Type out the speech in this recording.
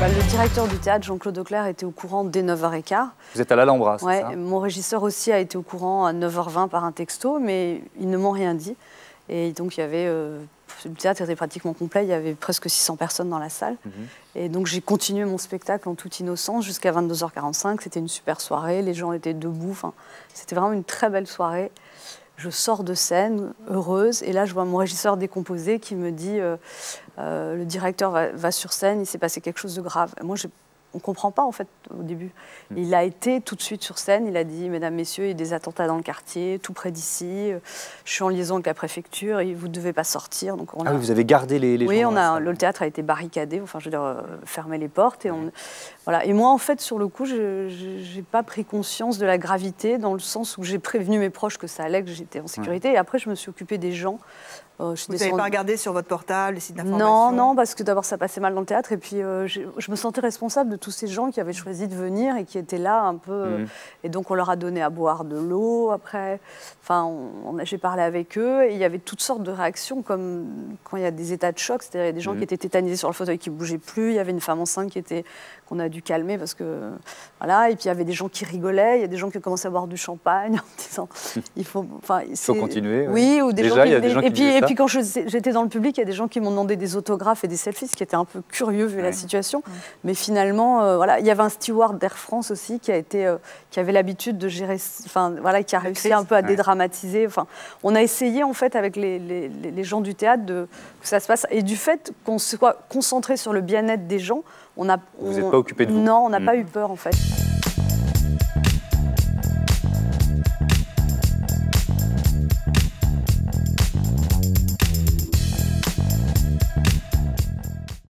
Le directeur du théâtre, Jean-Claude Auclair, était au courant dès 9h15. Vous êtes à l'Alhambra, c'est ça? Mon régisseur aussi a été au courant à 9h20 par un texto, mais ils ne m'ont rien dit. Et donc, il y avait, le théâtre était pratiquement complet, il y avait presque 600 personnes dans la salle. Et donc, j'ai continué mon spectacle en toute innocence jusqu'à 22h45. C'était une super soirée, les gens étaient debout. Enfin, c'était vraiment une très belle soirée. Je sors de scène, heureuse, et là, je vois mon régisseur décomposé qui me dit le directeur va sur scène, il s'est passé quelque chose de grave. Et moi, on ne comprend pas, en fait, au début. Il a été tout de suite sur scène, il a dit « Mesdames, Messieurs, il y a des attentats dans le quartier, tout près d'ici. Je suis en liaison avec la préfecture, et vous ne devez pas sortir. » Donc oui, vous avez gardé les gens dans la salle. Le théâtre a été barricadé, enfin, je veux dire, fermé les portes. Et, voilà. Et moi, en fait, sur le coup, je n'ai pas pris conscience de la gravité, dans le sens où j'ai prévenu mes proches que ça allait, que j'étais en sécurité. Et après, je me suis occupée des gens. Vous n'avez pas regardé sur votre portable, les sites d'information? Non, parce que d'abord ça passait mal dans le théâtre et puis je me sentais responsable de tous ces gens qui avaient choisi de venir et qui étaient là un peu. Et donc on leur a donné à boire de l'eau après. Enfin, j'ai parlé avec eux et il y avait toutes sortes de réactions comme quand il y a des états de choc, c'est-à-dire il y a des gens qui étaient tétanisés sur le fauteuil qui ne bougeaient plus, il y avait une femme enceinte qu'on a dû calmer parce que voilà, et puis il y avait des gens qui rigolaient, il y a des gens qui commençaient à boire du champagne en disant il faut continuer. Oui, ou des Déjà, gens il y a des gens qui disaient ça. Et puis quand j'étais dans le public, il y a des gens qui m'ont demandé des autographes et des selfies, ce qui était un peu curieux vu la situation. Mais finalement, voilà, il y avait un steward d'Air France aussi qui avait l'habitude de gérer, enfin voilà, qui a réussi un peu à dédramatiser. Enfin, on a essayé en fait avec les gens du théâtre que ça se passe et du fait qu'on soit concentré sur le bien-être des gens, vous n'êtes pas occupé de vous. Non, on n'a pas eu peur en fait.